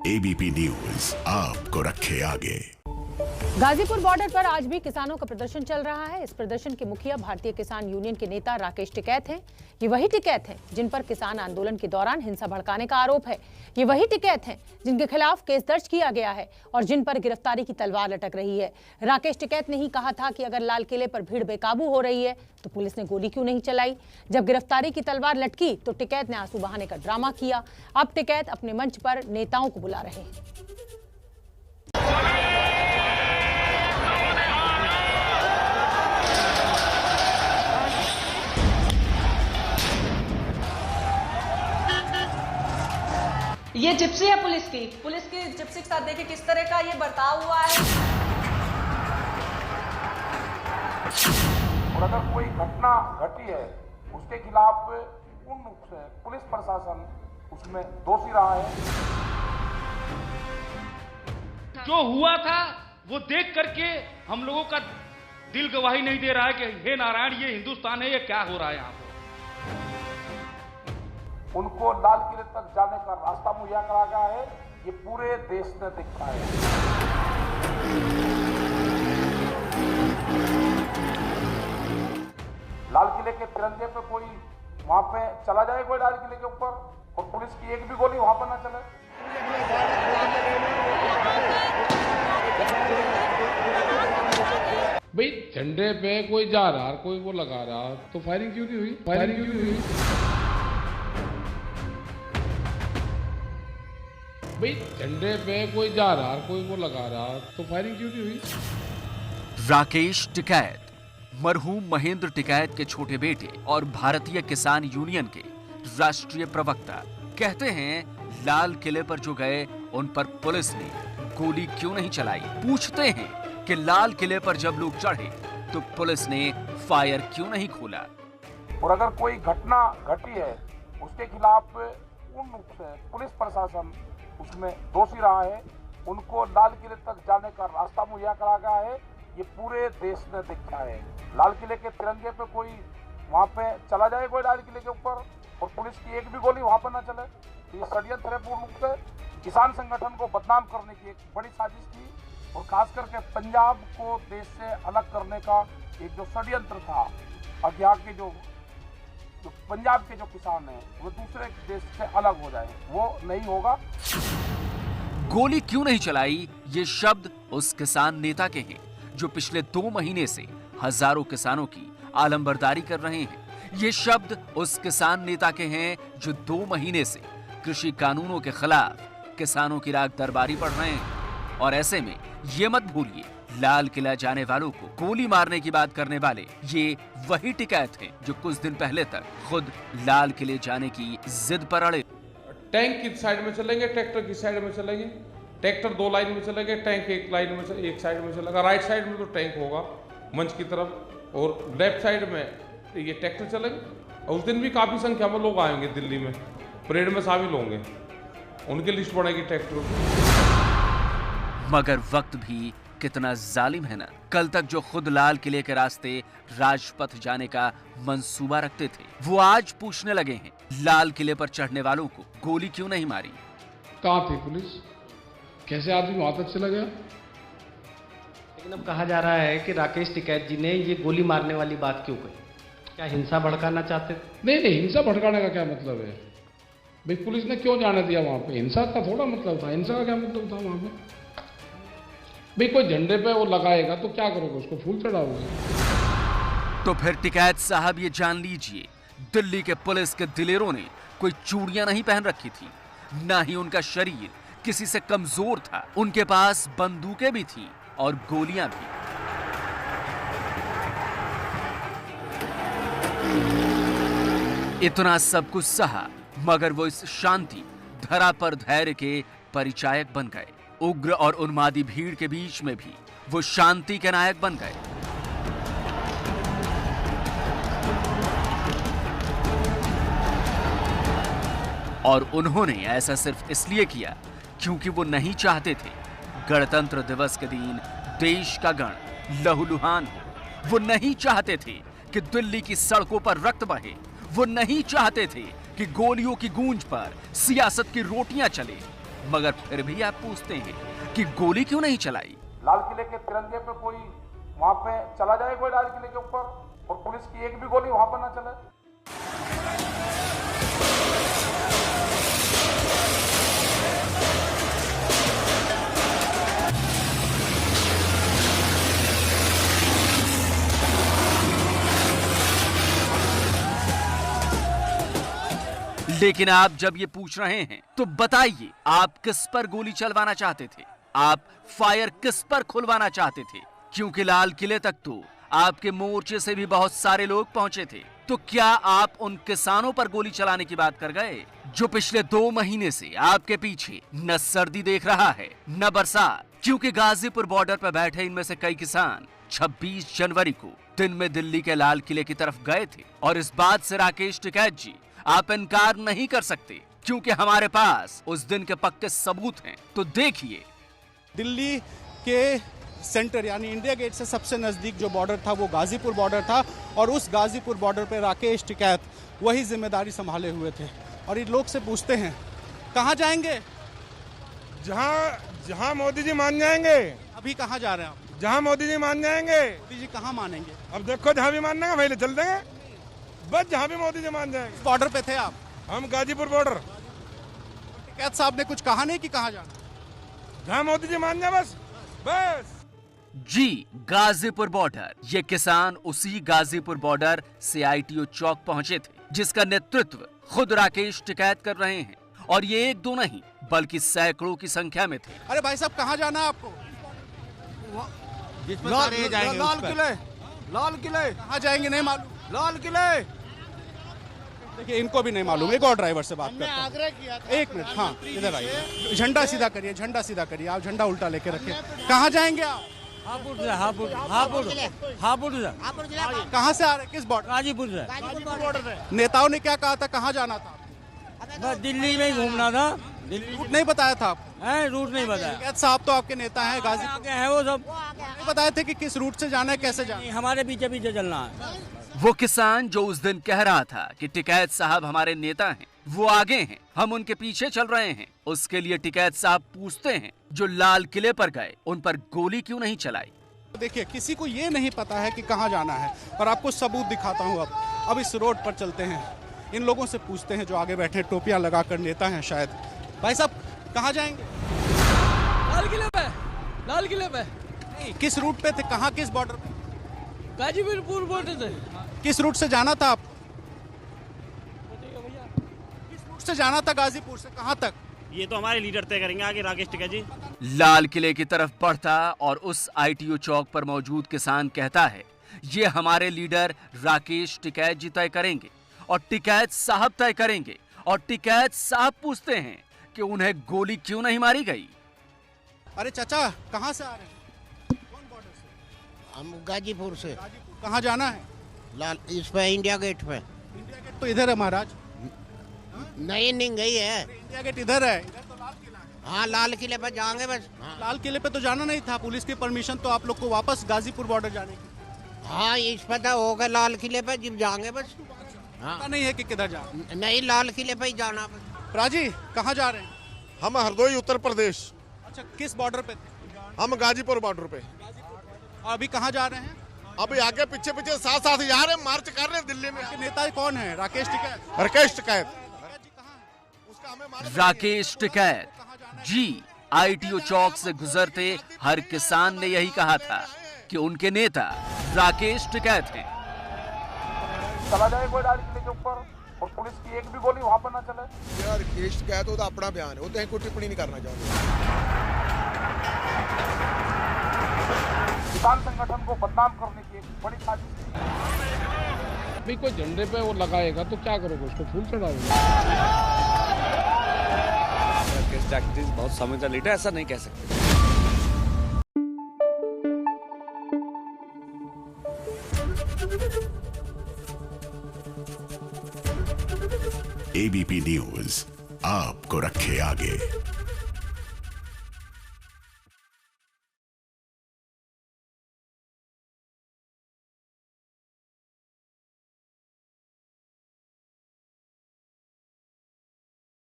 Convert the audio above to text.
ABP news आपको रखे आगे। गाजीपुर बॉर्डर पर आज भी किसानों का प्रदर्शन चल रहा है। इस प्रदर्शन के मुखिया भारतीय किसान यूनियन के नेता राकेश टिकैत हैं। ये वही टिकैत हैं जिन पर किसान आंदोलन के दौरान हिंसा भड़काने का आरोप है। ये वही टिकैत हैं जिनके खिलाफ केस दर्ज किया गया है और जिन पर गिरफ्तारी की तलवार लटक रही है। राकेश टिकैत ने ही कहा था कि अगर लाल किले पर भीड़ बेकाबू हो रही है तो पुलिस ने गोली क्यों नहीं चलाई। जब गिरफ्तारी की तलवार लटकी तो टिकैत ने आंसू बहाने का ड्रामा किया। अब टिकैत अपने मंच पर नेताओं को बुला रहे हैं। ये जिप्सी है पुलिस की जिप्सी के साथ देखिए किस तरह का ये बर्ताव हुआ है। और अगर कोई घटना घटी है उसके खिलाफ पूर्ण रूप से पुलिस प्रशासन उसमें दोषी रहा है। जो हुआ था वो देख करके हम लोगों का दिल गवाही नहीं दे रहा है कि हे नारायण ये हिंदुस्तान है, ये क्या हो रहा है यहाँ पर। उनको लाल किले तक जाने का रास्ता मुहैया करा गया है, ये पूरे देश ने देखा है। लाल किले के तिरंगे पे कोई वहां पे चला जाए, कोई लाल किले के ऊपर, और पुलिस की एक भी गोली वहां पर ना चले। भाई झंडे पे कोई जा रहा कोई वो लगा रहा तो फायरिंग क्यों नहीं हुई? फायरिंग क्यों नहीं हुई? भाई झंडे पे कोई जा रहा कोई वो लगा रहा तो फायरिंग क्यों नहीं हुई? राकेश टिकैत मरहूम महेंद्र टिकैत के छोटे बेटे और भारतीय किसान यूनियन के राष्ट्रीय प्रवक्ता कहते हैं लाल किले पर जो गए उन पर पुलिस ने गोली क्यों नहीं चलाई। पूछते हैं कि लाल किले पर जब लोग चढ़े तो पुलिस ने फायर क्यों नहीं खोला। और अगर कोई घटना घटी है उसके खिलाफ पूर्ण रूप से पुलिस प्रशासन उसमें दोषी रहा है, उनको लाल किले तक जाने का रास्ता मुहैया करा गया है, ये पूरे देश ने देखा है। लाल किले के तिरंगे पे कोई वहां पे चला जाए, कोई लाल किले के ऊपर, और पुलिस की एक भी गोली वहां पर ना चले, तो ये षड्यंत्र है पूर्ण रूप से। किसान संगठन को बदनाम करने की एक बड़ी साजिश थी, और खास करके पंजाब को देश से अलग करने का एक जो षड्यंत्र था, अब यहाँ के जो पंजाब के जो किसान हैं वो दूसरे देश से अलग हो जाए, वो नहीं होगा। गोली क्यों नहीं चलाई, ये शब्द उस किसान नेता के हैं जो पिछले 2 महीने से हजारों किसानों की आलमबरदारी कर रहे हैं। ये शब्द उस किसान नेता के हैं जो 2 महीने से कृषि कानूनों के खिलाफ किसानों की राग दरबारी पढ़ रहे हैं। और ऐसे में ये मत भूलिए, लाल किला जाने वालों को गोली मारने की बात करने वाले ये वही टिकैत हैं जो कुछ दिन पहले तक खुद लाल किले जाने की जिद पर अड़े। टैंक किस साइड में चलेंगे, ट्रैक्टर किस साइड में चलेंगे? ट्रैक्टर 2 लाइन में चलेंगे, टैंक एक लाइन में एक साइड में चलेगा। राइट साइड में तो टैंक होगा मंच की तरफ, और लेफ्ट साइड में ये ट्रैक्टर चलेंगे। और उस दिन भी काफी संख्या में लोग आएंगे, दिल्ली में परेड में शामिल होंगे, उनकी लिस्ट बनेगी ट्रैक्टरों की। मगर वक्त भी कितना जालिम है ना। कल तक जो खुद लाल किले के रास्ते राजपथ जाने का मंसूबा रखते थे, वो आज पूछने लगे हैं लाल किले पर चढ़ने वालों को गोली क्यों नहीं मारी। कहाँ थी पुलिस? कैसे आदमी वहां तक चला गया? लेकिन अब कहा जा रहा है कि राकेश टिकैत जी ने ये गोली मारने वाली बात क्यों कही? क्या हिंसा भड़काना चाहते थे? नहीं, हिंसा भड़काने का क्या मतलब है भाई? पुलिस ने क्यों जाने दिया वहां पे? हिंसा का थोड़ा मतलब था। हिंसा का क्या मतलब था वहां पे? भाई कोई झंडे पे वो लगाएगा तो क्या करोगे, उसको फूल चढ़ाओगे? तो फिर टिकैत साहब ये जान लीजिए, दिल्ली के पुलिस के दिलेरों ने कोई चूड़ियां नहीं पहन रखी थी, ना ही उनका शरीर किसी से कमजोर था। उनके पास बंदूकें भी थी और गोलियां भी। इतना सब कुछ सहा, मगर वो इस शांति धरा पर धैर्य के परिचायक बन गए। उग्र और उन्मादी भीड़ के बीच में भी वो शांति के नायक बन गए। और उन्होंने ऐसा सिर्फ इसलिए किया क्योंकि वो नहीं चाहते थे गणतंत्र दिवस के दिन देश का गण लहूलुहान हो। वो नहीं चाहते थे कि दिल्ली की सड़कों पर रक्त बहे। वो नहीं चाहते थे कि गोलियों की गूंज पर सियासत की रोटियां चले। मगर फिर भी आप पूछते हैं कि गोली क्यों नहीं चलाई। लाल किले के तिरंगे पे कोई वहां पे चला जाए, कोई लाल किले के ऊपर, और पुलिस की एक भी गोली वहां पर ना चले। लेकिन आप जब ये पूछ रहे हैं तो बताइए, आप किस पर गोली चलवाना चाहते थे? आप फायर किस पर खुलवाना चाहते थे? क्योंकि लाल किले तक तो आपके मोर्चे से भी बहुत सारे लोग पहुंचे थे। तो क्या आप उन किसानों पर गोली चलाने की बात कर गए जो पिछले 2 महीने से आपके पीछे न सर्दी देख रहा है न बरसात? क्योंकि गाजीपुर बॉर्डर पर बैठे इनमें से कई किसान 26 जनवरी को दिन में दिल्ली के लाल किले की तरफ गए थे। और इस बात से राकेश टिकैत जी आप इनकार नहीं कर सकते, क्योंकि हमारे पास उस दिन के पक्के सबूत हैं। तो देखिए, दिल्ली के सेंटर यानी इंडिया गेट से सबसे नजदीक जो बॉर्डर था वो गाजीपुर बॉर्डर था, और उस गाजीपुर बॉर्डर पे राकेश टिकैत वही जिम्मेदारी संभाले हुए थे। और इन लोग से पूछते हैं कहाँ जाएंगे? जहाँ मोदी जी मान जाएंगे। अभी कहाँ जा रहे हैं आप? जहाँ मोदी जी मान जाएंगे। मोदी जी कहाँ मानेंगे? अब देखो, जहाँ भी मानेंगे पहले चल देंगे, बस जहाँ भी मोदी जी मान जाएंगे। बॉर्डर पे थे आप? हम गाजीपुर बॉर्डर। टिकैत साहब ने कुछ कहा नहीं कि कहाँ जाना? जहाँ मोदी जी मान जाए बस बस। जी, गाजीपुर बॉर्डर। ये किसान उसी गाजीपुर बॉर्डर से ITO चौक पहुंचे थे, जिसका नेतृत्व खुद राकेश टिकैत कर रहे हैं। और ये 1-2 नहीं बल्कि सैकड़ों की संख्या में थे। अरे भाई साहब, कहाँ जाना है आपको? लाल किले कहाँ जाएंगे? नहीं मालूम। लाल किले देखिए, इनको भी नहीं मालूम। एक और ड्राइवर से बात करते हैं। आग्रह किया था। 1 मिनट, हाँ इधर आइए। झंडा सीधा करिए, झंडा सीधा करिए। आप झंडा उल्टा लेके रखिए। कहाँ जाएंगे आप? हापुड़ कहाँ से आ रहे हैं? किस बॉर्डर? गाजीपुर से। नेताओं ने क्या कहा था, कहाँ जाना था? बस दिल्ली में ही घूमना था। रूट नहीं बताया था आपको? रूट नहीं बताया। टिकैत साहब तो आपके नेता हैं, गाजीपुर के हैं वो सब। नहीं बताए थे कि किस रूट से जाना है, कैसे जाना है? हमारे पीछे पीछे चलना है। वो किसान जो उस दिन कह रहा था कि टिकैत साहब हमारे नेता हैं, वो आगे हैं, हम उनके पीछे चल रहे हैं। उसके लिए टिकैत साहब पूछते हैं, जो लाल किले पर गए उन पर गोली क्यों नहीं चलाई? देखिए, किसी को ये नहीं पता है कि कहाँ जाना है, और आपको सबूत दिखाता हूँ। अब इस रोड पर चलते हैं, इन लोगों से पूछते हैं जो आगे बैठे टोपियां लगाकर नेता हैं शायद। भाई साहब, कहाँ जाएंगे? लाल किले पे। लाल किले पे नहीं, किस रूट पे थे? कहाँ, किस बॉर्डर पे? गाजीपुर बॉर्डर से। किस रूट से जाना था आपको? किस रूट से जाना था गाजीपुर से? कहाँ तक? ये तो हमारे लीडर तय करेंगे आगे, राकेश टिकैत जी। लाल किले की तरफ बढ़ता और उस ITO चौक पर मौजूद किसान कहता है, ये हमारे लीडर राकेश टिकैत जी तय करेंगे और टिकैत साहब तय करेंगे। और टिकैत साहब पूछते हैं कि उन्हें गोली क्यों नहीं मारी गई? अरे चाचा, कहाँ से आ रहे हैं? कौन बॉर्डर से? हम गाजीपुर से। कहाँ जाना है? लाल इस पे इंडिया गेट पे। इंडिया गेट तो इधर है महाराज। नहीं गई है। इंडिया गेट इधर है, इधर तो लाल किला है। हाँ, लाल किले पे जाएंगे बस। हाँ। लाल किले पे तो जाना नहीं था, पुलिस की परमिशन तो आप लोग को वापस गाजीपुर बॉर्डर जाने की। हाँ, इस पता होगा लाल किले पे जब जाएंगे बस। हाँ। पता नहीं है कि किधर जाना। नहीं, लाल किले पे ही जाना बस। राजी, कहाँ जा रहे हैं? हम हरदोई उत्तर प्रदेश। अच्छा, किस बॉर्डर पे? हम गाजीपुर बॉर्डर पे। और अभी कहाँ जा रहे हैं? अभी आगे पीछे साथ जा रहे हैं, मार्च कर रहे हैं दिल्ली में। नेता कौन है? राकेश टिकैत। राकेश टिकैत। राकेश टिकैत जी, ITO चौक से गुजरते हर किसान ने यही कहा था कि उनके नेता राकेश टिकैत हैं। चला जाए कोई लाल किले के ऊपर, और पुलिस की एक भी गोली वहां पर ना चले। यार राकेश टिकैत तो अपना बयान है, वो तो कोई टिप्पणी नहीं करना चाहते। किसान संगठन को बदनाम करने की एक बड़ी साजिश है। अभी कोई झंडे पे वो लगाएगा तो क्या करोगे, उसको फूल चढ़ाओगे? बहुत समझदार लीडर, ऐसा नहीं कह सकते। ABP न्यूज आपको रखे आगे।